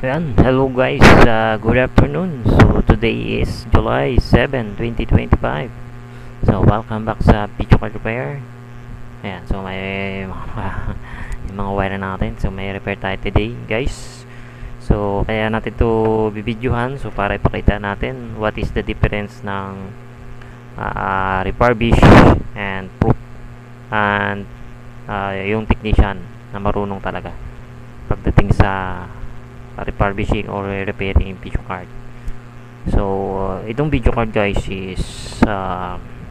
Ayan, hello guys, good afternoon. So today is July 7, 2025. So welcome back sa Video Card Repair. Ayan, so may yung mga wire natin. So may repair tayo today guys. So kaya natin to bibidyohan. So para ipakita natin what is the difference ng refurbish and proof. And yung technician na marunong talaga pagdating sa refurbishing or repairing video card. So itong video card guys is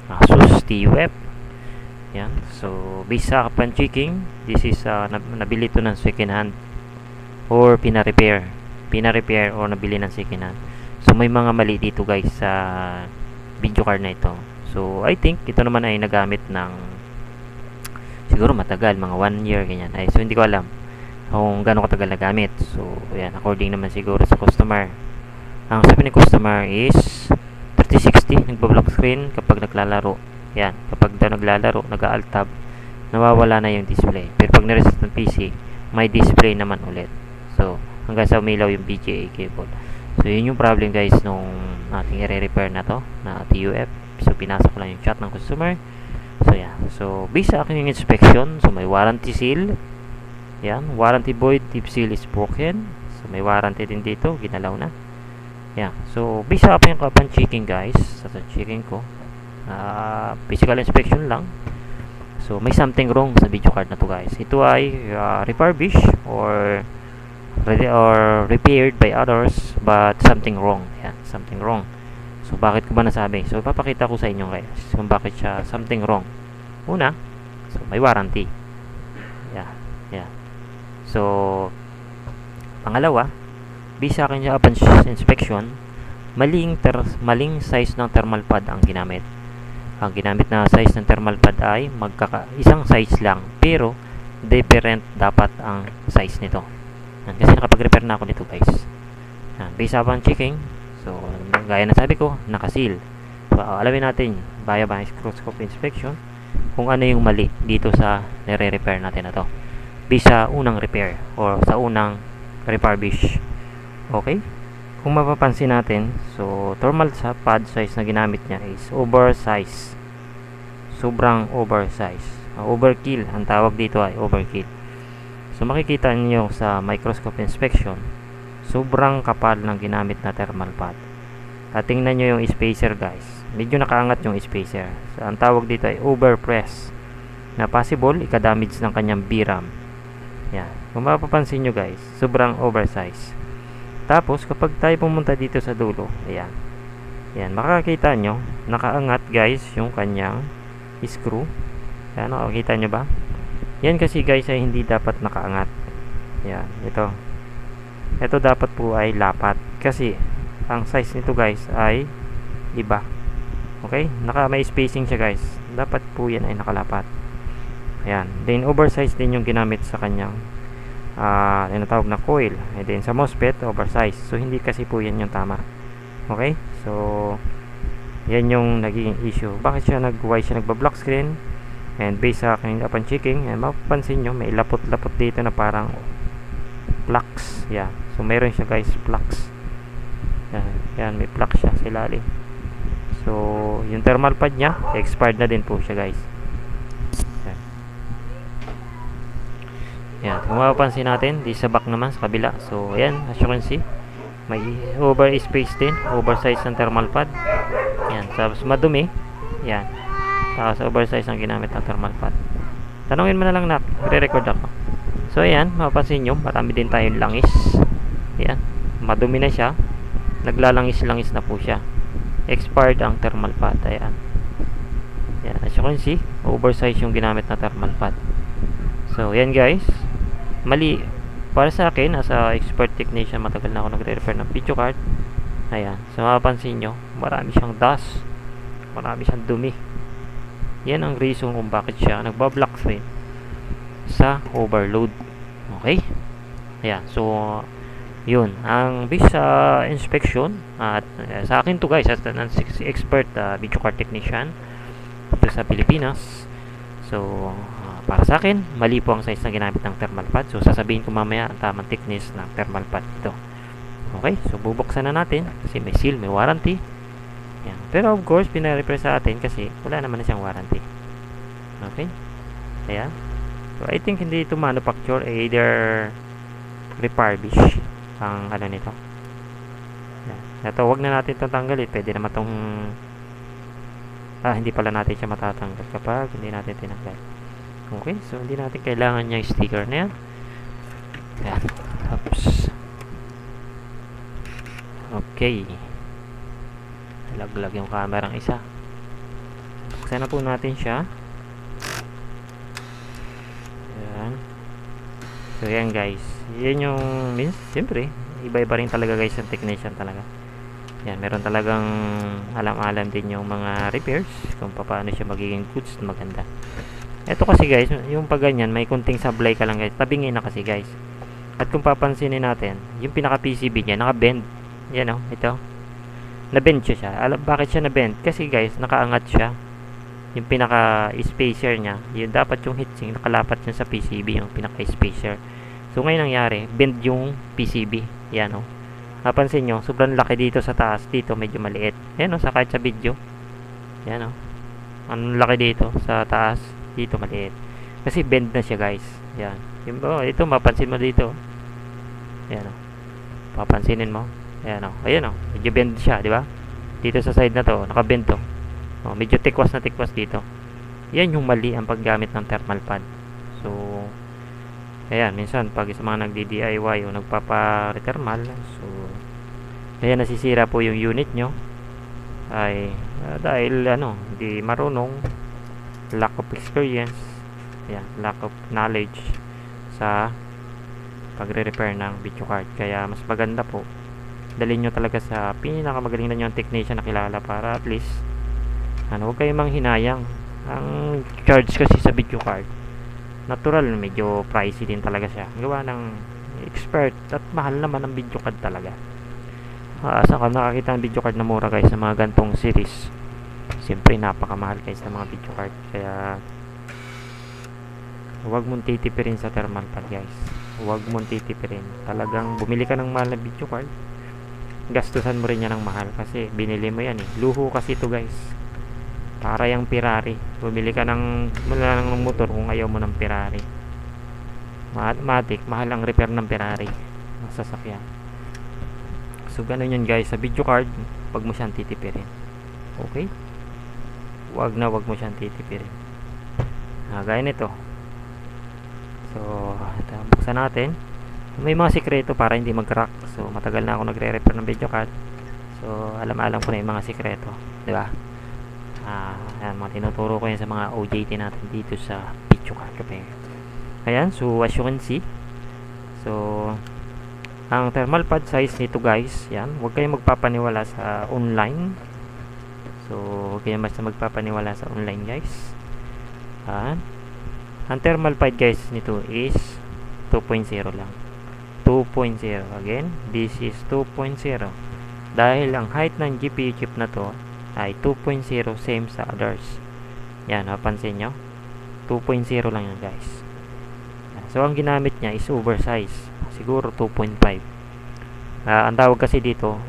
Asus TUF. Yan. So based sa kapan checking, this is nabili to ng second hand or pina-repair or nabili ng second hand. So may mga mali dito guys sa video card na ito. So I think ito naman ay nagamit ng siguro matagal, mga 1 year ganyan. So hindi ko alam kung gaano katagal na gamit. So ayan, according naman siguro sa customer. Ang sabi ni customer is 3060 nagba-block screen kapag naglalaro. Yan, kapag daw naglalaro, nag-alt tab, nawawala na yung display. Pero pag na-reset ng PC, may display naman ulit. So hanggang sa umilaw yung VGA cable. So yun yung problem guys nung ating i-repair na to na TUF. So pinasok lang yung chat ng customer. So yeah, so based sa aking inspection, so may warranty seal. Yan, warranty void if seal is broken. So may warranty din dito, ginalaw na. Yan, so based sa aking kapan checking guys, sa checking ko, physical inspection lang. So may something wrong sa video card na to guys. Ito ay refurbished or repaired by others, but something wrong. Yan, something wrong. So bakit ko ba nasabi? So papakita ko sa inyo guys kung bakit siya something wrong. Una, so may warranty. Yeah, yeah. So pangalawa, based sa akin sa upon inspection, maling size ng thermal pad ang ginamit. Ang ginamit na size ng thermal pad ay isang size lang, pero different dapat ang size nito. Kasi nakapag-repair na ako nito guys. Based upon checking, so gaya na sabi ko, nakaseal. So alamin natin via microscope inspection kung ano yung mali dito sa nire-repair natin na to. Based sa unang repair or sa unang refurbish. Okay? Kung mapapansin natin, so thermal pad size na ginamit niya is oversize. Sobrang oversize. Overkill. Ang tawag dito ay overkill. So makikita niyo sa microscope inspection, sobrang kapal ng ginamit na thermal pad. At tingnan niyo yung spacer guys. Medyo nakaangat yung spacer. So ang tawag dito ay overpress. Na possible ika-damage ng kanyang VRAM. Yan. Kung mapapansin nyo guys, sobrang oversize. Tapos, kapag tayo pumunta dito sa dulo, ayan. Ayan, makakita nyo, nakaangat guys, yung kanyang screw. Ayan, makakita nyo ba? Yan kasi guys, ay hindi dapat nakaangat. Ayan, ito. Ito dapat po ay lapat. Kasi, ang size nito guys ay iba. Okay? May spacing siya guys. Dapat po yan ay nakalapat. Ayan. Then oversize din yung ginamit sa kanyang tinatawag na coil. And then sa MOSFET oversize. So hindi kasi po yan yung tama. Okay? So yan yung naging issue. Bakit siya nagba-block screen? And based sa aking upon checking, and mapapansin nyo may lapot-lapot dito na parang flux. Yeah. So mayroon siya guys flux. Yan may flux siya sa ilalim. So yung thermal pad niya expired na din po siya guys. Yan, kung mapapansin natin, di sa back naman, sa kabila. So, ayan, as you can see, may over space din, oversize ng thermal pad. Yan, tapos madumi. Yan, tapos oversize ang ginamit ng thermal pad. Tanungin mo na lang na, re-record ako. So, ayan, mapapansin nyo, marami din tayong langis. Ayan, madumi na siya. Naglalangis-langis na po siya. Expired ang thermal pad, ayan. Yan, as you can see, oversize yung ginamit na thermal pad. So, yan guys. Mali. Para sa akin, as a expert technician, matagal na ako nagre-repair ng video card. Ayan. So, mapapansin nyo, marami siyang dust. Marami siyang dumi. Yan ang reason kung bakit siya nagbablock screen sa overload. Okay? Ayan. So, yun. Ang based sa inspection, at sa akin to guys, as an expert video card technician sa Pilipinas. So, para sa akin, mali po ang size na ginamit ng thermal pad. So, sasabihin ko mamaya ang tamang thickness ng thermal pad ito. Okay, so bubuksan na natin kasi may seal, may warranty. Yan. Pero of course, pina-repair sa atin kasi wala naman na siyang warranty. Okay? Ayan. So I think hindi ito manufacture, either refurbish ang ano nito. Yan. Ito, wag na natin itong tanggalin. Pwede naman itong hindi pala natin siya matatanggal kapag hindi natin tinanggal. Okay, so hindi natin kailangan yung sticker na yan. Yan. Oops. Okay. Laglag yung camera ng isa. Buksan na po natin siya. Yan. So yan guys. Yan yung siyempre, iba-iba rin talaga guys yung technician talaga. Yan, meron talagang alam-alam din yung mga repairs kung paano siya magiging goods na maganda. Ito kasi guys, yung pag ganyan, may kunting sablay ka lang guys. Tabingin na kasi guys. At kung papansinin natin, yung pinaka PCB niya naka-bend. Yan oh, ito. Na-bend siya. Bakit siya na-bend? Kasi guys, nakaangat siya. Yung pinaka spacer niya, yung dapat yung heatsink nakalapat siya sa PCB, yung pinaka spacer. So ngayon nangyari, bend yung PCB. Yan oh. Napansin nyo, sobrang laki dito sa taas. Dito medyo maliit. Yan oh, sa kahit sa video. Yan oh. Ang laki dito sa taas. Dito maliit. Kasi bend na siya guys. Yan. Yung, ito mapansin mo dito. Yan oh. Papansinin mo. Ayan o. Ayan o. Medyo bend siya, di ba? Dito sa side na to, naka-bend to. O, medyo tikwas na tikwas dito. Yan yung mali ang paggamit ng thermal pad. So, ayan, minsan pag sa mga nagdi-DIY o nagpapa-rethermal, so, ayan, nasisira po yung unit nyo. Ay, dahil, hindi marunong, lack of experience, ayan, lack of knowledge sa pagre-repair ng video card. Kaya, mas maganda po dalhin nyo talaga sa pinakamagaling na nyo ang technician na kilala para at least huwag kayong manghinayang. Ang charge kasi sa video card natural, medyo pricey din talaga siya gawa ng expert at mahal naman ang video card talaga. Saan ka nakakita ng video card na mura guys sa mga gantong series? Siyempre napakamahal guys sa mga video card, kaya huwag mong titipirin sa thermal pad guys. Huwag mong titipirin, talagang bumili ka ng mahal na video card, gastusan mo rin yan ng mahal kasi binili mo yan eh. Luho kasi ito guys, para yung Ferrari. Bumili ka ng motor kung ayaw mo ng Ferrari. Matic, mahal ang repair ng Ferrari ng sasakyan. So ganun yan guys sa video card, wag mo siyang titipirin. Okay, wag mo siyang titipirin. Gaya nito. So ito, buksan natin. May mga sikreto para hindi mag-crack. So matagal na ako nagre-repair ng video card. So alam ko na yung mga sikreto, di ba? Ayan, mga tinuturo ko yan sa mga OJT natin dito sa video card repair. Ayan, so as you can see, so ang thermal pad size nito guys, yan, huwag kayong magpapaniwala sa online. So huwag kayong basta magpapaniwala sa online guys. Ang thermal pad guys nito is 2.0 lang. 2.0. Again, this is 2.0. Dahil ang height ng GPU chip na to ay 2.0, same sa others. Yan, napansin nyo? 2.0 lang yan guys. So, ang ginamit niya is oversize. Siguro 2.5. Ang tawag kasi dito,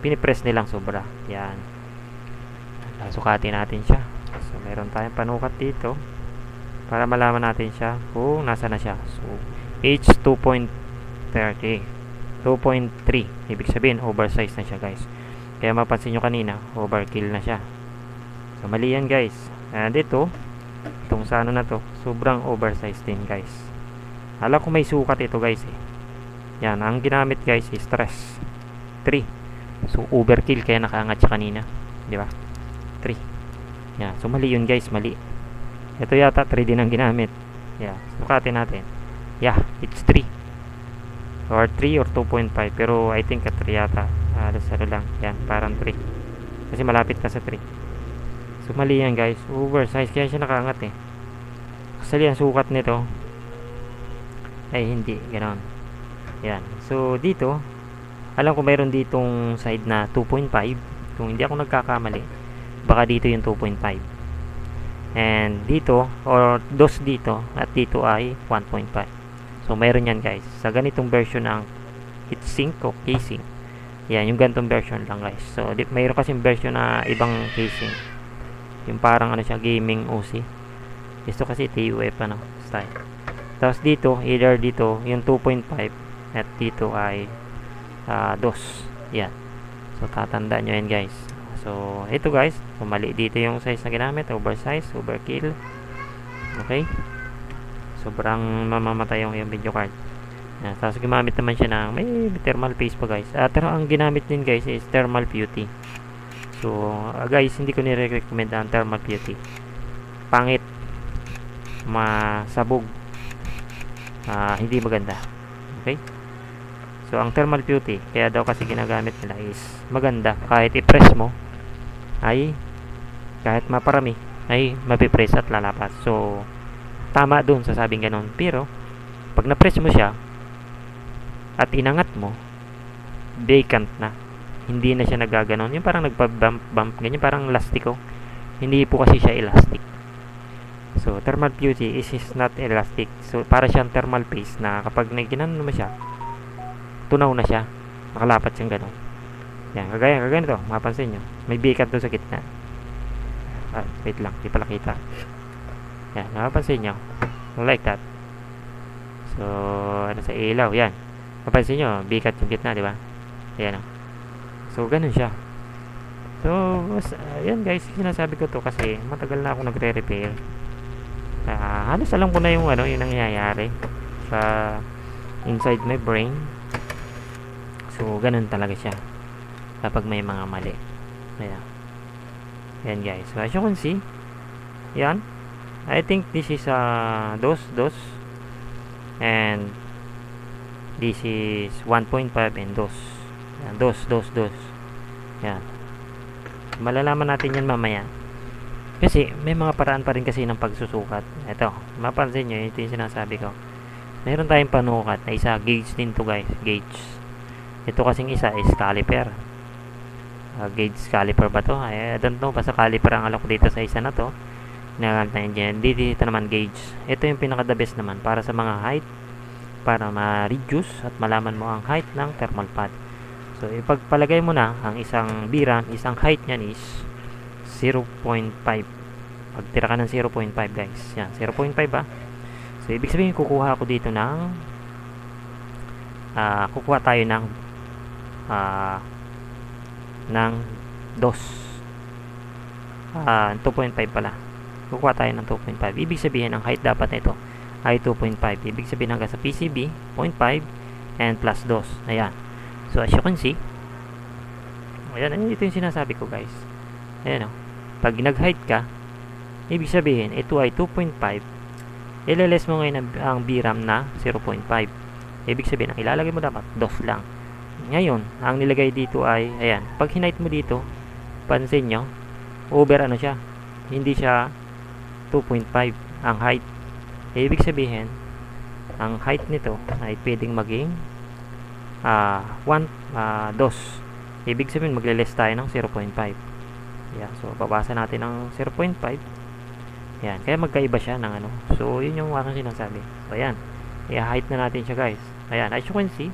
pinipress nilang sobra. Yan. Sukatin natin siya. So, meron tayong panukat dito para malaman natin siya kung nasa na siya. So, H2.30 2.3, ibig sabihin oversize na siya guys. Kaya mapansin nyo kanina, overkill na siya. So mali yan guys. Dito, itong sa ano na to, sobrang oversize din guys. Alam ko may sukat ito guys eh. Yan, ang ginamit guys is stress 3. So overkill, kaya nakaangat siya kanina, di ba? 3. Yan, so mali yun guys, mali. Ito yata 3 din ang ginamit. Yeah, sukatin natin. Yeah, it's 3 or 3 or 2.5, pero I think at 3 yata. Ano lang, yan, parang 3 kasi malapit na sa 3. So mali yan guys, oversize, kaya siya nakaangat eh. Actually ang sukat nito ay hindi ganoon. Yan, so dito alam ko mayroon ditong side na 2.5, kung hindi ako nagkakamali baka dito yung 2.5, and dito or dos dito at dito ay 1.5. So mayroon yan guys sa ganitong version ng heatsink o casing. Yan, yung gantong version lang guys. So, mayroon kasing version na ibang casing. Yung parang ano siya, gaming OC. Gusto kasi TUF ano, style. Tapos dito, either dito, yung 2.5 at dito ay DOS. Yan. So, tatandaan nyo yan guys. So, ito guys, mali dito yung size na ginamit. Oversize, overkill. Okay. Sobrang mamamatay yung video card. Yan. Tapos gumamit naman siya ng may thermal paste pa guys. Pero ang ginamit din guys is thermal putty. So, guys, hindi ko nire-recommend ang thermal putty. Pangit. Masabog. Hindi maganda. Okay? So, ang thermal putty, kaya daw kasi ginagamit nila is maganda. Kahit i-press mo, ay kahit maparami, ay mapipress at lalapas. So, tama dun sa sabing ganun. Pero, pag na-press mo siya, at inangat mo, vacant na. Hindi na siya nagaganon. Yung parang nagpa-bump, ganyan, parang lastiko. Hindi po kasi siya elastic. So, thermal putty is not elastic. So, para siyang thermal paste na kapag ginanon mo siya, tunaw na siya. Nakalapat siyang ganon. Yan, kagaya nito. Mapansin nyo. May vacant doon sa gitna. Wait lang. Di pala kita. Yan, mapansin nyo. Like that. So, ano sa ilaw. Yan. Mapansin nyo, bigat yung gitna, di ba? Ayan o. So, ganun siya. So, ayan guys, sinasabi ko to kasi matagal na ako nagre-repair. Halos alam ko na yung ano, yung nangyayari sa inside my brain. So, ganun talaga siya kapag may mga mali. Ayan. Ayan guys. So, as you can see, yan. I think this is DOS. And this is 1.5 and DOS. Yan, DOS. Yan. Malalaman natin yan mamaya. Kasi, may mga paraan pa rin kasi ng pagsusukat. Ito, mapansin nyo, ito yung sinasabi ko. Meron tayong panukat na isa, gauge din to guys. Gauge. Ito kasing isa is caliper. Gauge caliper ba to? I don't know, basta caliper ang alam ko dito sa isa na to. Dito naman gauge. Ito yung pinaka the best naman para sa mga height, para ma-reduce at malaman mo ang height ng thermal pad. So, ipagpalagay mo na ang isang biram, isang height niyan is 0.5. Pagtira ka ng 0.5 guys. Yan, 0.5 ba? So, ibig sabihin kukuha ako dito ng kukuha tayo ng DOS. 2.5 pala. Kukuha tayo ng 2.5. Ibig sabihin ang height dapat nito ay 2.5. Ibig sabihin hanggang sa PCB 0.5 and plus DOS. Ayan. So, as you can see, ayan, ito yung sinasabi ko guys. Ayan o. Pag nag-height ka, ibig sabihin, ito ay 2.5. Ilaless mo ngayon ang VRAM na 0.5. Ibig sabihin, ang ilalagay mo dapat, DOS lang. Ngayon, ang nilagay dito ay, ayan, pag hinheight mo dito, pansin nyo, over ano siya. Hindi siya 2.5 ang height. Ibig sabihin, ang height nito ay pwedeng maging 1 DOS. Ibig sabihin magle-less tayo ng 0.5. Yeah, so babasa natin ng 0.5. Yan, kaya magkaiba siya ng ano. So yun yung aking sinasabi. So ayan, i-height na natin siya guys. Ayan, as you can see,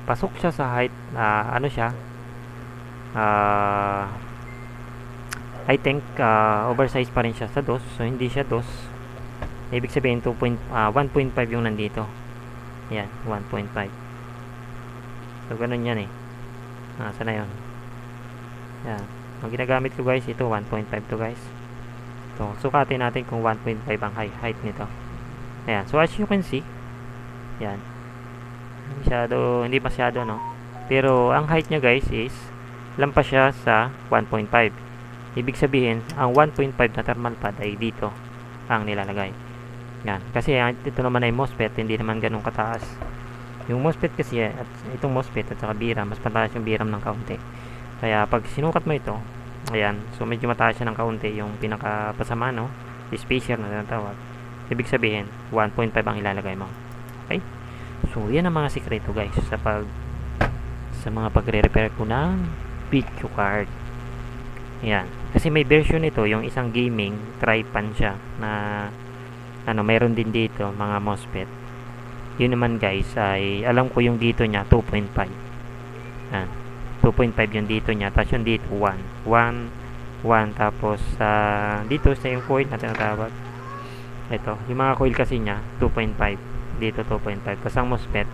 pasok siya sa height, ano siya, I think oversize pa rin siya sa DOS. So hindi siya DOS. Ibig sabihin 1.5 yung nandito. Yan, 1.5. So, ganun yan eh. Saan na yun? Yan. Ang ginagamit ko guys, ito 1.5 to guys. So, sukatin natin kung 1.5 ang height nito. Ayan. So, as you can see, yan. Hindi masyado, no? Pero, ang height niya guys is, lampas siya sa 1.5. Ibig sabihin, ang 1.5 na thermal pad ay dito ang nilalagay. Yan. Kasi ito naman ay MOSFET, hindi naman ganun kataas. Yung MOSFET kasi, at itong MOSFET at saka VRAM, mas mataas yung VRAM ng kaunti. Kaya pag sinukat mo ito, ayan, so medyo mataas siya ng kaunti, yung pinakapasama, no? Spacer na tinatawag. Ibig sabihin, 1.5 ang ilalagay mo. Okay? So, yan ang mga sikreto guys sa mga pagre-repair ko ng video card. Yan. Kasi may version ito, yung isang gaming, tri-pan siya, na ano, mayroon din dito, mga MOSFET. Yun naman guys ay alam ko yung dito niya 2.5. Yan. 2.5 yung dito niya, tapos yung dito 1 tapos dito sa yung coil na tinatawag, ito yung mga coil kasi niya 2.5, dito 2.5, tapos ang MOSFET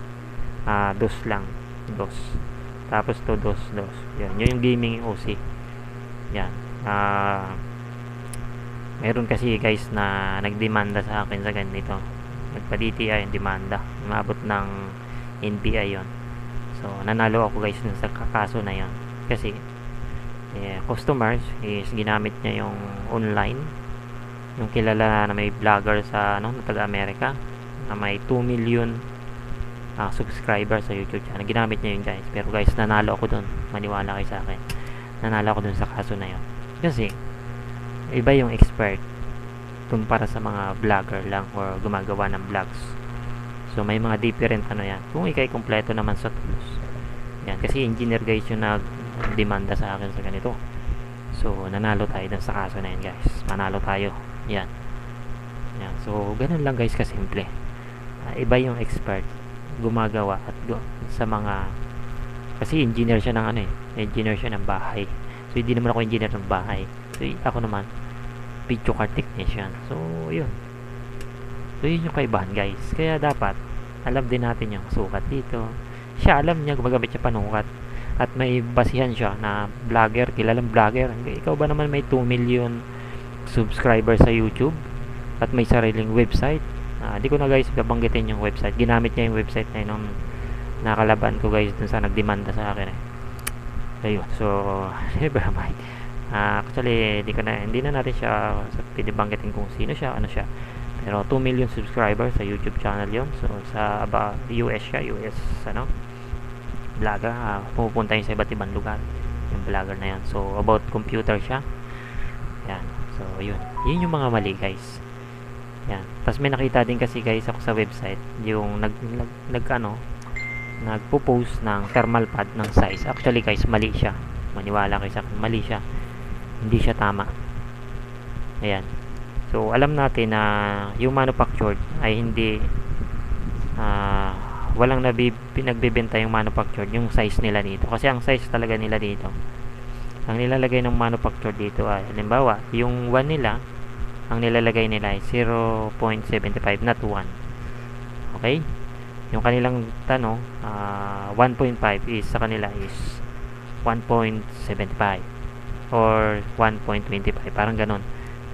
dos lang, dos, tapos to dos, yan, yun yung gaming OC. Yan. Meron kasi guys na nagdemanda sa akin sa ganito, nagpa-DTI yung demanda, umabot ng NBI yon. So nanalo ako guys dun sa kaso na yon, kasi customers is ginamit niya yung online, yung kilala na may vlogger sa na taga-America na may 2 million subscribers sa YouTube channel. Ginamit niya yun guys, pero guys nanalo ako dun, maniwala kayo sa akin, nanalo ako dun sa kaso na yon, kasi iba yung expert kumpara sa mga vlogger lang or gumagawa ng vlogs. So may mga different yan kung ikay kompleto naman sa tools. Yan, kasi engineer guys yung nagdemanda sa akin sa ganito. So nanalo tayo dun sa kaso na yan guys, manalo tayo. Yan. So ganun lang guys kasimple. Iba yung expert gumagawa at sa mga, kasi engineer siya ng engineer siya ng bahay. So hindi naman ako engineer ng bahay. So ako naman video card technician. So yun yung kaibahan guys. Kaya dapat alam din natin yung sukat dito. Siya alam niya gumagamit siya panukat, at may basihan siya na vlogger, kilalang vlogger. Ikaw ba naman may 2 million subscribers sa YouTube at may sariling website? Di ko na guys babanggitin yung website. Ginamit niya yung website na yun, nakalaban ko guys dun sa nagdemanda sa akin ayun. So never mind. Actually hindi na natin siya pinibanggitin kung sino siya, ano siya. Pero 2 million subscribers sa YouTube channel yon. So sa US siya, US vlogger, pumupunta yun sa iba't ibang lugar yung vlogger na yan. So about computer siya. Yan. So yun yung mga mali guys. Yan. Tapos may nakita din kasi guys ako sa website, yung nagpo-post ng thermal pad ng size. Actually guys, mali siya. Maniwala kayo sa akin, mali siya. Hindi siya tama. Ayan. So alam natin na yung manufactured ay hindi walang pinagbebenta yung manufactured yung size nila dito, kasi ang size talaga nila dito, ang nilalagay ng manufactured dito ay halimbawa yung 1 nila, ang nilalagay nila ay 0.75 not 1. Okay, yung kanilang 1.5 is sa kanila is 1.75 or 1.25, parang ganon.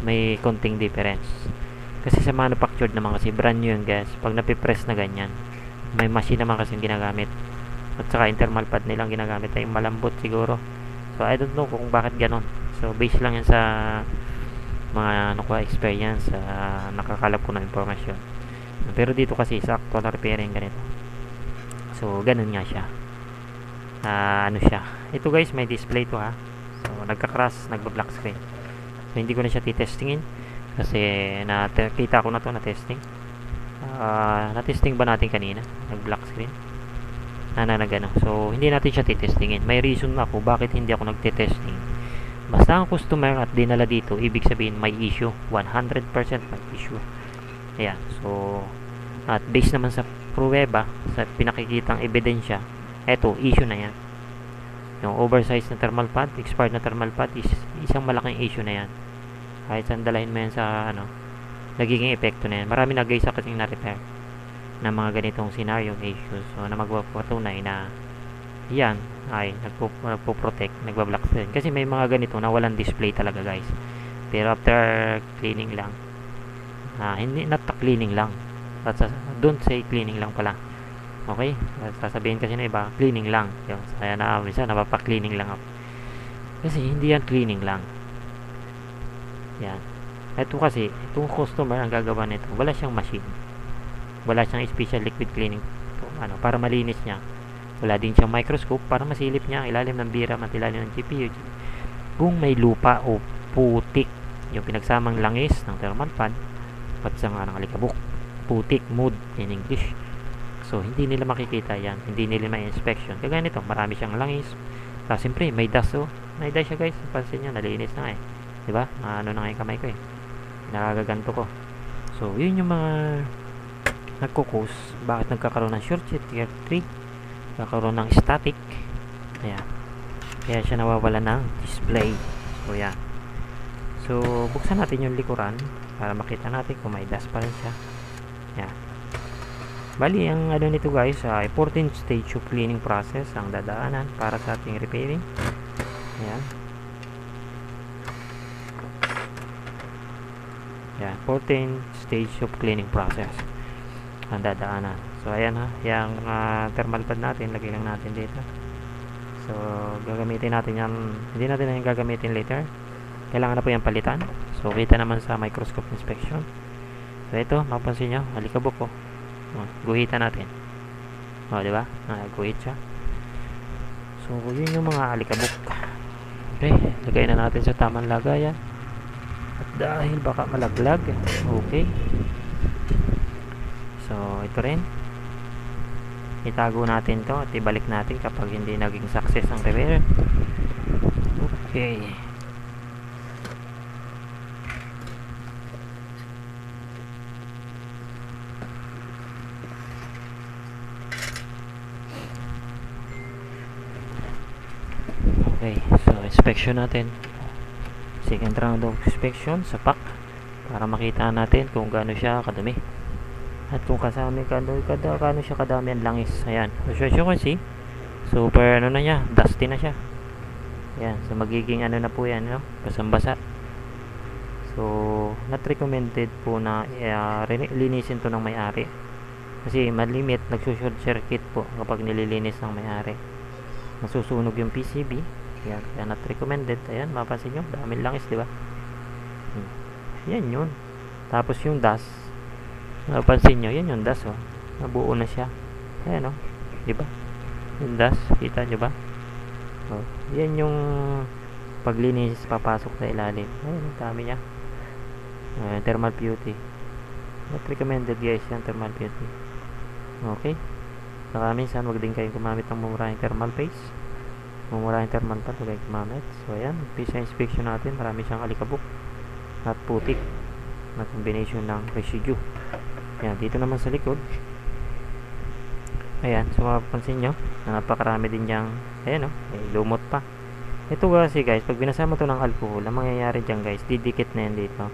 May konting difference kasi sa manufactured naman, kasi brand new yun guys. Pag napipress na ganyan, may machine naman kasi ginagamit, at saka yung thermal pad nilang ginagamit ay malambot siguro. So I don't know kung bakit ganon. So base lang yan sa mga experience, nakakalap ko na informasyon. Pero dito kasi sa actual repairing ganito, so ganun nga siya. Ito guys, may display to ha. So nagka-crash, nagba-black screen. So hindi ko na siya titestingin kasi nakita ko na to na testing. Na-testing ba natin kanina? Nag-black screen. Nagano. So hindi natin siya titestingin. May reason ako bakit hindi ako nagte-testing. Basta ang customer at dinala dito, ibig sabihin may issue. 100% may issue. Ayan. So at based naman sa pruweba, sa pinakikitang ebidensya, eto, issue na yan. Yung oversize na thermal pad, expired na thermal pad is isang malaking issue na yan. Kahit saan dalahin mo yan sa nagiging epekto na yan. Marami na guys kasi na-repair na mga ganitong scenario issues. So na magpapatunay na yan ay nagpo-protect, nagba-black screen. Kasi may mga ganito na walang display talaga guys. Pero after cleaning lang, hindi, not cleaning lang. Don't say cleaning lang pala. Okay? Sasabihin kasi na iba, cleaning lang. Yung, kaya minsan napapa-cleaning lang ako. Kasi hindi yan cleaning lang. Yan. Ito kasi, itong customer ang gagawa nito, wala siyang machine. Wala siyang special liquid cleaning para malinis niya. Wala din siyang microscope para masilip niya ang ilalim ng DRAM at ilalim ng GPU. Kung may lupa o putik, yung pinagsamang langis ng thermal pad at sa ng alikabok, putik, mud in English. So hindi nila makikita yan, hindi nila ma-inspection. Kaya ganito, marami siyang langis. Tapos siyempre may dust, may dust siya guys. Pansin niyo, nalinis na diba? Na yung kamay ko nakagaganto ko. So yun yung mga nagkukos, bakit nagkakaroon ng short circuit tree, nagkakaroon ng static. Ayan, kaya siya nawawala ng display. So yan, so buksan natin yung likuran para makita natin kung may dust pa rin siya. Yan, bali ang ano nito guys ay 14 stage of cleaning process ang dadaanan para sa ating repairing. Ayan, yan, 14 stage of cleaning process ang dadaanan. So ayan ha, yung thermal pad natin, lagay lang natin dito. So gagamitin natin yan, hindi natin na yung gagamitin later, kailangan na po yung palitan. So kita naman sa microscope inspection. So ito, mapansin nyo, alikabok ko. Guhitan natin. Diba? Guhit siya. So yun yung mga alikabok. Okay, lagay na natin sa tamang lagayan. At dahil baka malaglag, okay. So ito rin, itago natin to at ibalik natin kapag hindi naging success ang repair. Okay. Okay, so inspection natin. Second round of inspection sa pack para makita natin kung gaano siya kadumi at kung kasama gaano siya kadami ang langis. Ayan, so as you can see, super ano na niya, dusty na siya. Ayan, so magiging ano na po yan, no? Basang-basa. So not recommended po na linisin to ng may-ari kasi malimit, nagsushort circuit po kapag nililinis ng may-ari, masusunog yung PCB. Yan, kaya not recommended. Ayan, mapansin nyo, daming langis, diba? Yan yun. Tapos yung dust, mapansin nyo, yan yung dust, oh. Nabuo na siya. Ayan, oh. Diba? Yung dust, kita nyo ba? Oh, yan yung paglinis, papasok sa ilalim. Ayan, ang dami niya. Thermal putty. Not recommended, guys, yan, thermal putty. Okay? Saka minsan, wag din kayong gumamit ng mumurahing thermal paste. Mumurahing thermal pad, huwag kayong gumamit. So ayan, pisa inspection natin, marami siyang alikabok at putik na combination ng residue. Ayan, dito naman sa likod, ayan, so mapapansin nyo na napakarami din niyang, ayan, may lumot pa. Ito kasi guys, pag binasama to ng alcohol, ang mangyayari dyan guys, didikit na yan dito,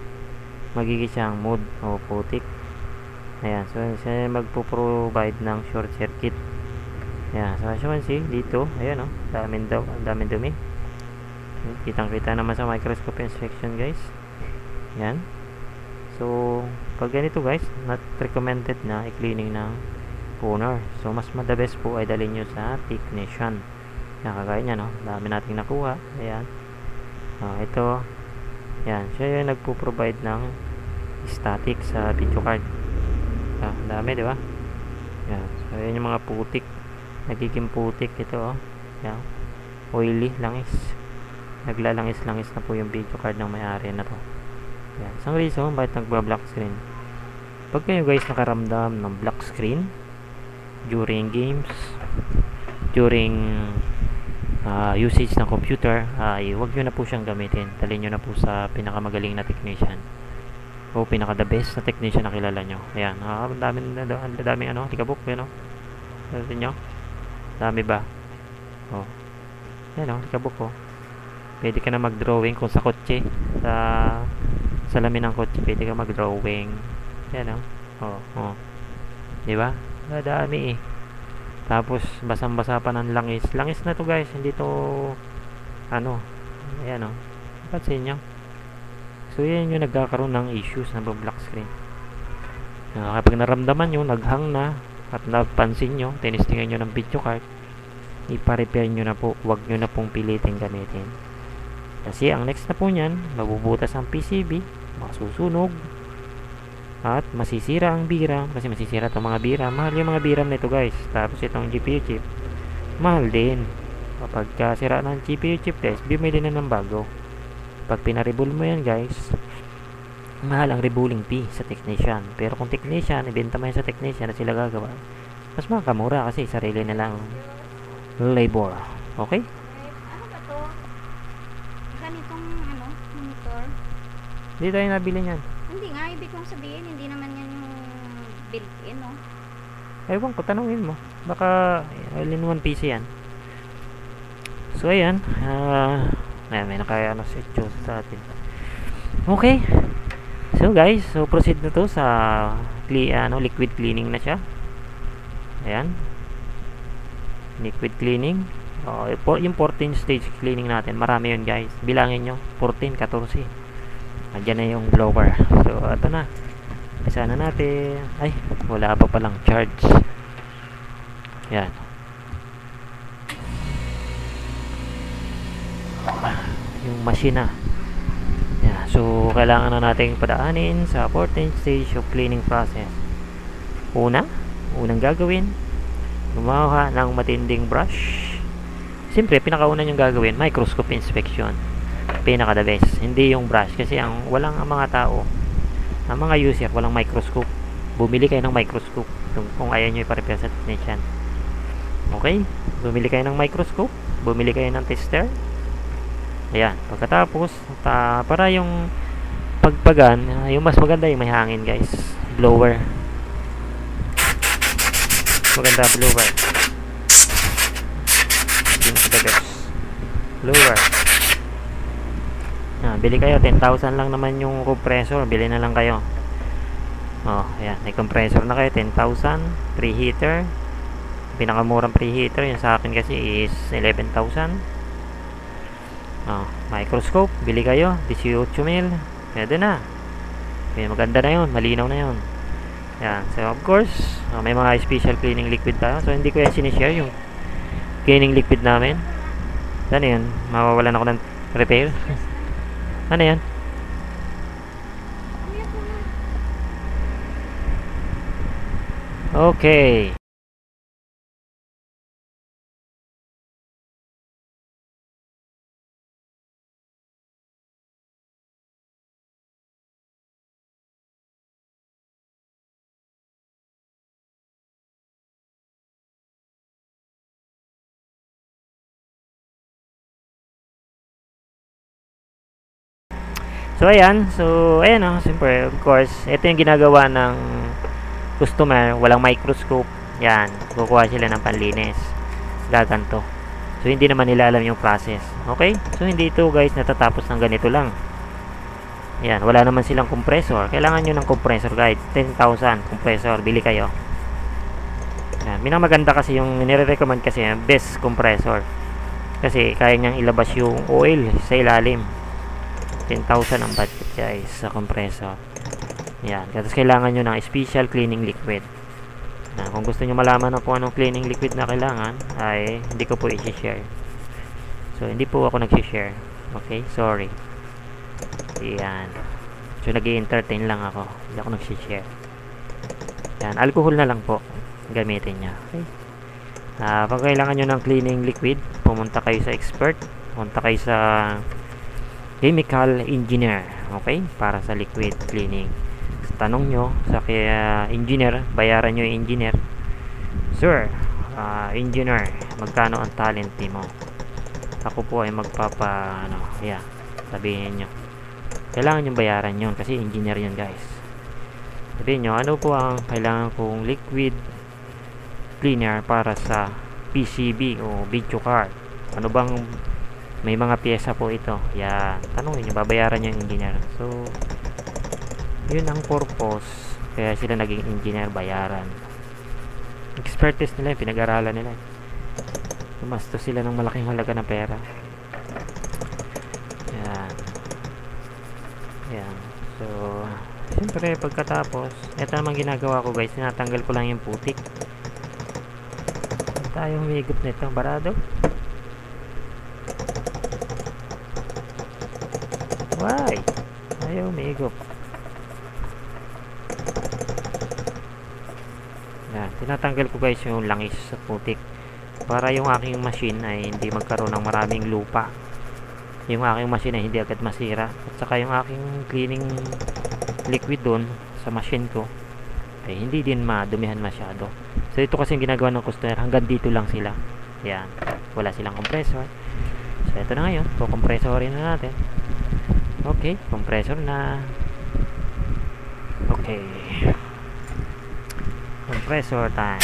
magiging siyang mold o putik. Ayan, so siya magpo-provide ng short circuit. Ayan, so as you can see, dito, ayan, daming dumi. Kitang-kita naman sa microscope inspection guys. Ayan. So pag ganito guys, not recommended na i-cleaning ng owner. So mas the best po ay dalhin nyo sa technician. Ayan, kagaya nya, no? Dami nating nakuha. Ayan. Ito, ayan, siya yung nagpo-provide ng static sa video card. Dami, di ba? Ayan. So ayan yung mga putik, nagiging putik ito, oh. Ayan. Oily, langis. Naglalangis-langis na po yung video card ng may-ari na to. Ayan. Isang reason bakit nagba-black screen. Pag kayo guys nakaramdam ng black screen during games, during usage ng computer, ay huwag nyo na po siyang gamitin. Dalhin nyo na po sa pinakamagaling na technician o pinaka the best na technician na kilala nyo. Ayan, daming ano, tikabok, yun, natin nyo, dami ba? Yan, tikabok, pwede ka na mag-drawing kung sa kotse, sa salamin ng kotse, pwede ka mag-drawing. Yan, diba? Dami tapos basang-basa pa ng langis na to guys, hindi to ano, ayan, pansin nyo. So yan yung nagkakaroon ng issues ng black screen. Kapag naramdaman nyo, naghang na at napansin nyo, tinistingan nyo ng video card, ipa-repair nyo na po. Huwag nyo na pong pilitin gamitin, kasi ang next na po nyan, mabubutas ang PCB, masusunog at masisira ang VRAM, kasi masisira itong mga VRAM. Mahal yung mga VRAM nito guys. Tapos itong GPU chip, mahal din. Kapag sira ng GPU chip guys, bumili na ng bago. Pag pinaribol mo yan guys, mahal ang rebuilding fee sa technician. Pero kung technician, ibenta mo yan sa technician na sila gagawa, mas makamura kasi sarili nilang labor. Okay? Ano ba to? Ganitong monitor? Hindi tayo nabili yan. Hindi nga, ibig kong sabihin, hindi naman yan yung built-in, no? Ewan ko, tanungin mo. Baka all-in-one PC yan. So ayan, may nakaya ano si Diyos sa atin. Okay. So guys, so proceed na to sa liquid cleaning na siya. Ayan. Liquid cleaning. Yung 14 stage cleaning natin, marami yun guys. Bilangin nyo, 14, 14. Andiyan na yung blower. So ito na. Isa na natin. Ay, wala pa palang charge. Yan. Yung machine na. Yan. So kailangan na nating padaanin sa 14 stage of cleaning process. Unang gagawin, gumawa ng matinding brush. Siyempre, pinakauna yung gagawin, microscope inspection. Pinaka the best. Hindi yung brush kasi ang mga tao, ang mga user, walang microscope. Bumili kayo ng microscope kung ayaw nyo ipa-repair sa technician. Okay? Bumili kayo ng microscope, bumili kayo ng tester. Ayan. Pagkatapos, para yung pagpagan, yung mas maganda yung may hangin guys. Blower. Maganda blower. Blower. Bili kayo, 10,000 lang naman yung compressor. Bili na lang kayo. Ayan, may compressor na kayo, 10,000. Preheater. Pinakamurang preheater, yung sa akin kasi is 11,000. Microscope, bili kayo, 18,000. Pwede na. Okay, maganda na yun, malinaw na yun. Ayan, so of course, may mga special cleaning liquid tayo. So hindi ko yan sinishare yung cleaning liquid namin. Ano yun? Mawawalan ako ng repair. Ano yan? Okay. So ayan, siyempre, of course, ito yung ginagawa ng customer, walang microscope. Yan, kukuha sila ng panlinis. Gaganto. So hindi naman nila alam yung process. Okay? So hindi ito guys natatapos ng ganito lang. Yan, wala naman silang compressor. Kailangan nyo ng compressor guys. 10,000 compressor, bili kayo. Yan, minamaganda kasi yung nire-recommend kasi best compressor. Kasi kaya niyang ilabas yung oil sa ilalim. 10,000 ang budget guys sa compressor. Yan. Tapos kailangan nyo ng special cleaning liquid. Kung gusto nyo malaman kung anong cleaning liquid na kailangan, ay hindi ko po i-share. So, hindi po ako nag-share. Okay? Sorry. Yan. So, nag-i-entertain lang ako. Hindi ako nag-share. Yan. Alcohol na lang po gamitin niya. Okay? Pag kailangan nyo ng cleaning liquid, pumunta kayo sa expert. Pumunta kayo sa chemical engineer, okay, para sa liquid cleaning. Tanong nyo sa engineer, bayaran nyo yung engineer, sir, engineer, magkano ang talent mo? Ako po ay sabihin nyo, kailangan nyo bayaran yun kasi engineer yun guys. Sabihin nyo, ano po ang kailangan kong liquid cleaner para sa PCB o video card, ano bang may mga pyesa po ito. Yan. Tanungin nyo, babayaran nyo yung engineer. So, yun ang purpose. Kaya sila naging engineer, bayaran. Expertise nila, pinag-aralan nila. Tumastos sila ng malaking halaga ng pera. Yan. Yan. So, siyempre, pagkatapos, ito naman ginagawa ko guys. Tinatanggal ko lang yung putik. Tayong higop nito, barado. Why? Ayaw umigop. Yan. Tinatanggal ko guys yung langis sa putik. Para yung aking machine ay hindi magkaroon ng maraming lupa. Yung aking machine ay hindi agad masira. At saka yung aking cleaning liquid doon sa machine ko ay hindi din madumihan masyado. So ito kasi yung ginagawa ng customer. Hanggang dito lang sila. Yan. Wala silang compressor. So ito na ngayon. Kukompressorin na natin. Okay, compressor na. Okay. Compressor time.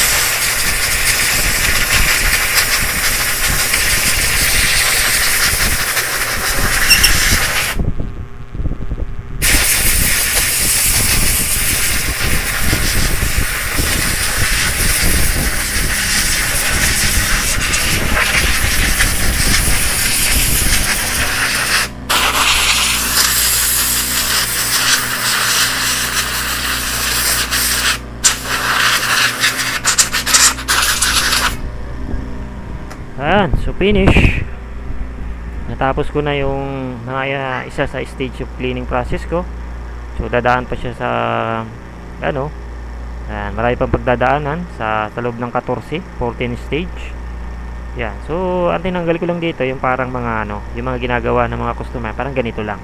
Ayan, so finish. Natapos ko na yung isa sa stage of cleaning process ko. So dadaan pa siya sa ano, ayan, marami pang pagdadaanan sa loob ng 14 stage. Yan, so ang tinanggal ko lang dito yung parang mga ano, yung mga ginagawa ng mga customer, parang ganito lang.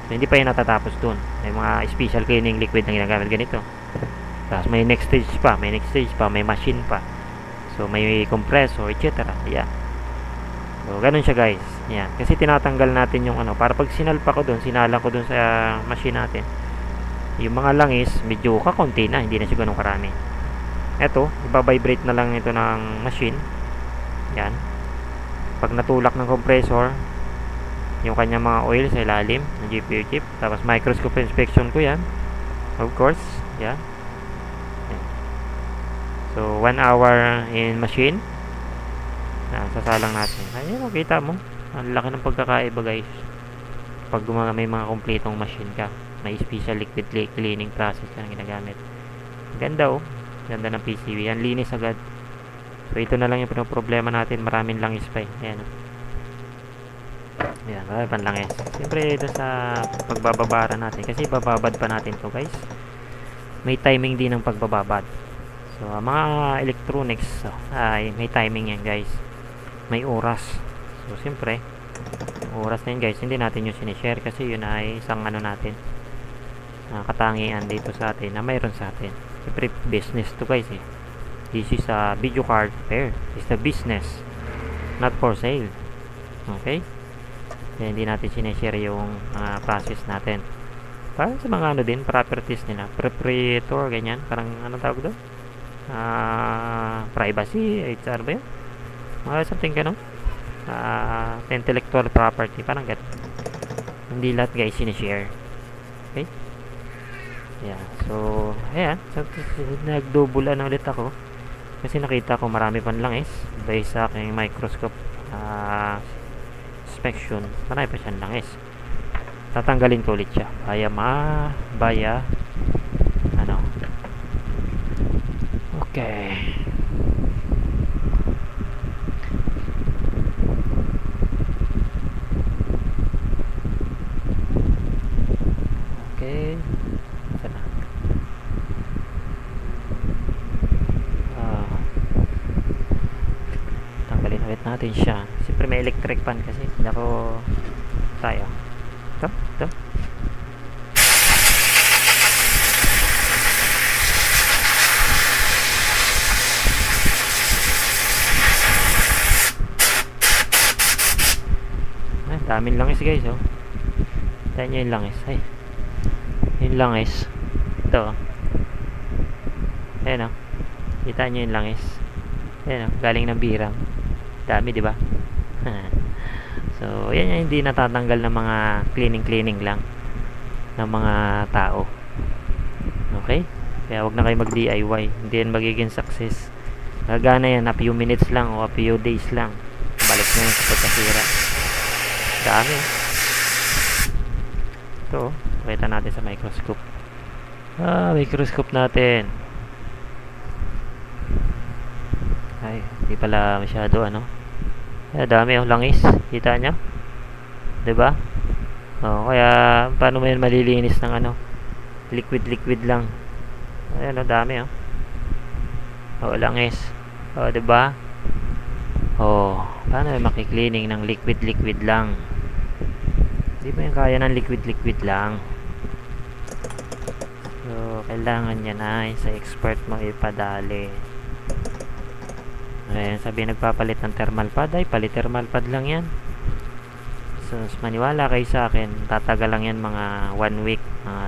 So hindi pa yan natatapos dun. May mga special cleaning liquid na ginagamit ganito. Tapos may next stage pa, may machine pa. So may compressor, etc. Yan. So ganun siya guys. Yan. Kasi tinatanggal natin yung ano, para pag sinalpa ko doon, sinalang ko doon sa machine natin. Yung mga langis, medyo kakunti na, hindi na siya ganun karami. Eto, iba-vibrate na lang ito ng machine. Yan. Pag natulak ng compressor, yung kanyang mga oil sa ilalim ng GPU chip, tapos microscope inspection ko yan. Of course, yan. So, 1 hour in machine. Sasalang natin. Ayun, kita mo. Ang laki ng pagkakaiba, guys. Pag may mga kompletong machine ka. May special liquid cleaning process na ginagamit. Ganda, oh. Ganda ng PCB. Yan, linis agad. So, ito na lang yung problema natin. Maraming langis pa, eh. Ayan, oh. Ayan, marami pang langis. Siyempre, ito sa pagbababara natin. Kasi bababad pa natin to, guys. May timing din ng pagbababad. So, mga electronics ay may timing yan guys. May oras. So, siyempre oras na yun guys, hindi natin yung sinishare kasi yun ay isang ano natin, katangian dito sa atin na mayroon sa atin. Siyempre business to guys eh. This is a video card repair. This is a business, not for sale. Okay? Kaya hindi natin sinishare yung process natin. Para sa mga ano din, properties nila. Proprietor, ganyan. Parang ano tawag doon? Privacy, HR ba yun? Something gano'n. Intellectual property, parang gano'n. Hindi lahat guys sinishare. Okay? Yeah, so ayan, so, nagdouble na ulit ako kasi nakita ko marami pang langis based sa aking microscope inspection. Marami pa siyang langis. Tatanggalin ko ulit siya via ano. Okay. Okay. Sana. Tanggalin ulit natin siya. Siyempre may electric pan kasi. Nako tayo. Ito. Daming langis guys, oh. Tayo nyo yung langis. Ay. Yung langis. Ito, oh. Ayan, oh. Kita nyo yung langis. Ayan, oh. Galing ng birang. Dami, di ba? So, yan yung hindi natatanggal ng mga cleaning lang ng mga tao. Okay? Kaya wag na kayo mag-DIY. Hindi yan magiging success. Gagana yan, a few minutes lang o a few days lang. Balik na yun sa pagkasira. Dami. Ito, pakita natin sa microscope. Microscope natin. Ay, hindi pala masyado ano. Dami yung langis. Kita nyo? Diba? Kaya paano mo yan malilinis ng ano? Liquid lang. Ayan, dami langis. Diba? Paano yung makikleaning ng liquid lang? Hindi mo yung kaya ng liquid lang. So, kailangan yan ay sa expert mo ipadali. Ayan, sabi nagpapalit ng thermal pad. Ay, palit thermal pad lang yan. So, maniwala kayo sa akin, tatagal lang yan mga 1 week,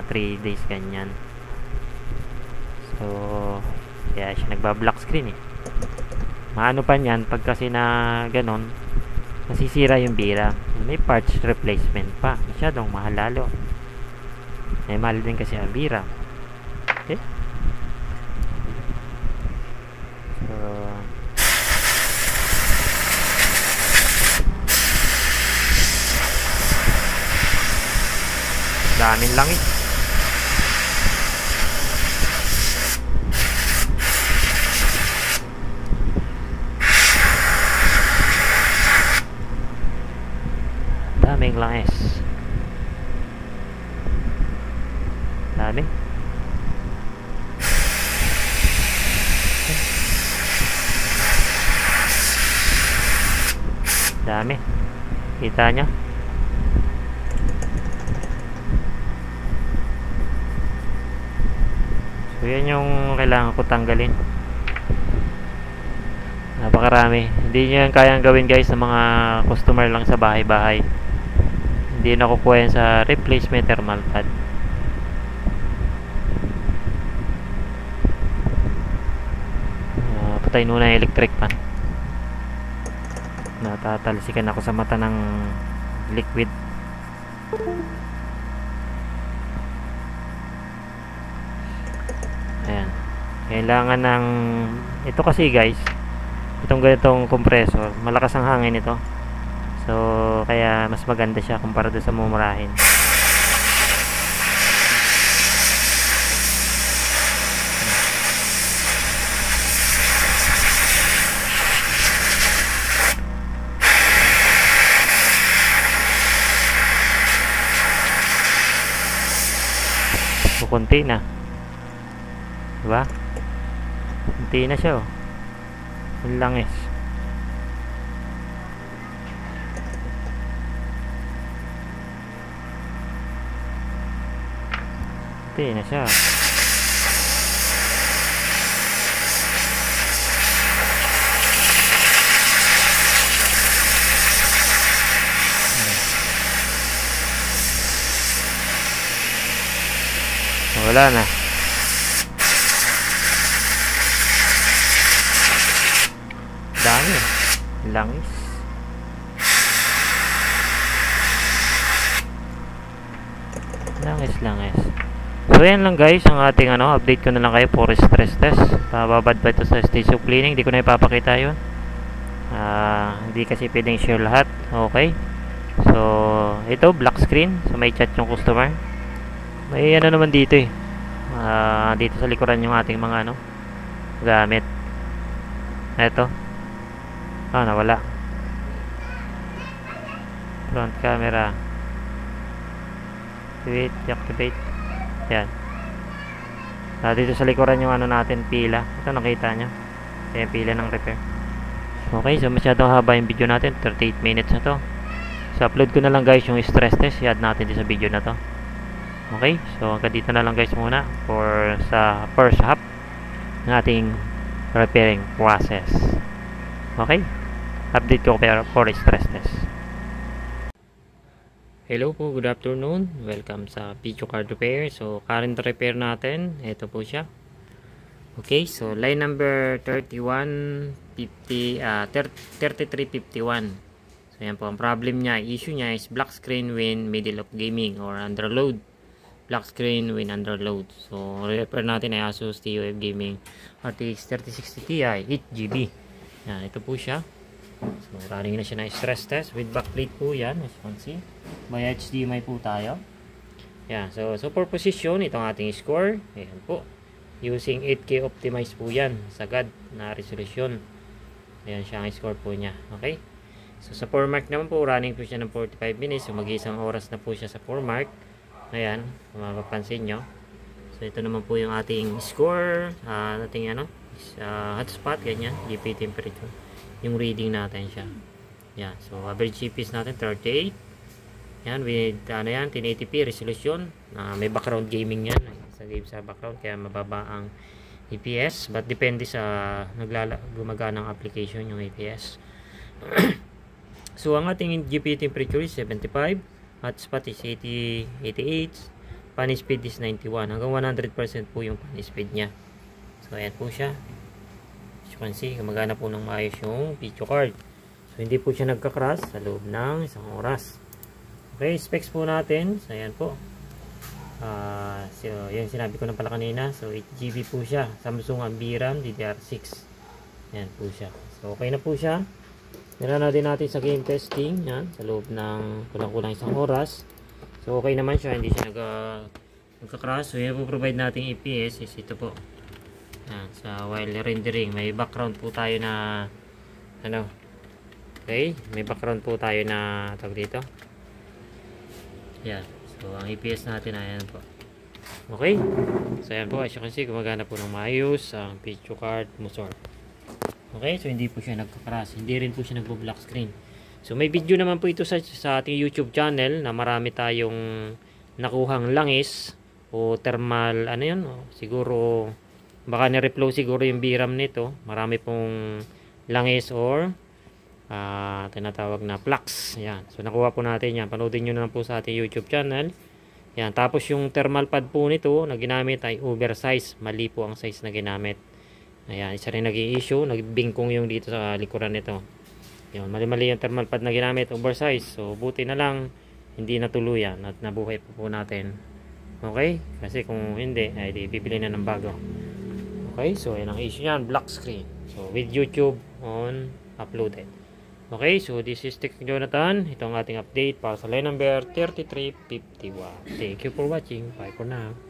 3 days, ganyan. So, kaya siya nagba-black screen eh. Maano pa niyan pag kasi na ganon, masisira yung VRAM. May parts replacement pa, masyadong mahal lalo. May mahal din kasi ang VRAM. Okay, so daming langis. Daming langis. Dami. Dami. Kita nyo? So yan yung kailangan ko tanggalin. Napakarami. Hindi nyo yan kayang gawin guys sa mga customer lang sa bahay-bahay. Hindi nakukuha yan sa replacement thermal pad. Patay muna yung electric pan. Natatalsikan ako sa mata ng liquid. Ayan. Kailangan ng ito kasi guys, itong ganitong compressor, malakas ang hangin ito. So kaya mas maganda siya kumpara doon sa mumurahin. So konti na. Diba? Konti na siya oh. Ang langis. Konti na siya. Wala na. Dami. Langis. Langis. So yan lang guys ang ating update ko na lang kayo for stress test. Babad ba ito sa stage of cleaning? Hindi ko na ipapakita yun. Hindi kasi pwedeng share lahat. Okay. So ito black screen. So may chat yung customer. May naman dito eh. Dito sa likuran yung ating mga gamit. Ito. Nawala. Front camera. Activate. Yan. Dito sa likuran yung natin, pila. Ito nakita nyo. Yung pila ng repair. Okay, so masyadong haba yung video natin. 38 minutes na to. So upload ko na lang guys yung stress test. I-add natin din sa video na to. Okay, so hanggang dito na lang guys muna for sa first half ng ating repairing process. Okay, update ko for stress test. Hello po, good afternoon. Welcome sa Pico Card Repair. So current repair natin, ito po siya. Okay, so line number 3351. So yan po, ang problem niya, issue niya is black screen when middle of gaming or under load. Black screen when under load. So repair natin ay Asus TUF Gaming RTX 3060 Ti 8GB. Yan, ito po siya. So running na siya na stress test with backplate po yan, as you can see. May HDMI po tayo. Yan, so for position, itong ating score. Ayan po. Using 8K optimized po yan. Sagad na resolution. Ayan siya ang score po niya. Okay. So sa 4 mark naman po, running po siya ng 45 minutes. So mag-isang oras na po siya sa 4 mark. Ayan, kung mapapansin nyo. So ito naman po yung ating score, ating hotspot, ganyan, GP temperature. Yung reading natin siya. Yan, so average GPs natin 38. Yan, with 1080p resolution. May background gaming yan. Sa game sa background, kaya mababa ang EPS. But depende sa gumaganang application yung EPS. So ang ating GP temperature is 75. Hotspot is 88, fan speed is 91, hanggang 100% po yung fan speed nya. So ayan po siya. As you can see, gumagana po ng maayos yung video card. So hindi po siya nagka-crash sa loob ng isang oras. Okay, specs po natin. So ayan po. So yung sinabi ko na pala kanina. So 8GB po siya. Samsung VRAM DDR6. Ayan po siya. So okay na po siya. Meron na din natin sa game testing. Yan, sa loob ng kulang-kulang isang oras. So okay naman siya. Hindi siya nagka-crash. So yung po provide nating EPS is ito po. Yan, sa while rendering. May background po tayo na ano. Okay. May background po tayo na tawag dito. Yan. So ang EPS natin ayan po. Okay. So ayan po. As you can see, gumagana po ng maayos ang video card motor. Okay, so hindi po siya nagka-crash. Hindi rin po siya nagbo-black screen. So may video naman po ito sa ating YouTube channel na marami tayong nakuhang langis o thermal, ano yun? Siguro, baka ni-reflow siguro yung VRAM nito. Marami pong langis or tinatawag na flux. Yan. So nakuha po natin yan. Panoodin nyo na po sa ating YouTube channel. Yan. Tapos yung thermal pad po nito na ginamit ay oversize. Mali po ang size na ginamit. Ayan, isa rin naging issue, nagbingkong yung dito sa likuran nito. Yun, mali-mali yung thermal pad na ginamit, oversize. So, buti na lang, hindi natuluyan at nabuhay po natin. Okay? Kasi kung hindi, ay di, bibili na ng bago. Okay? So, yan ang issue yan, black screen. So, with YouTube on uploaded. Okay? So, this is Tech Jonathan. Ito ang ating update para sa line number 3351. Thank you for watching. Bye for now.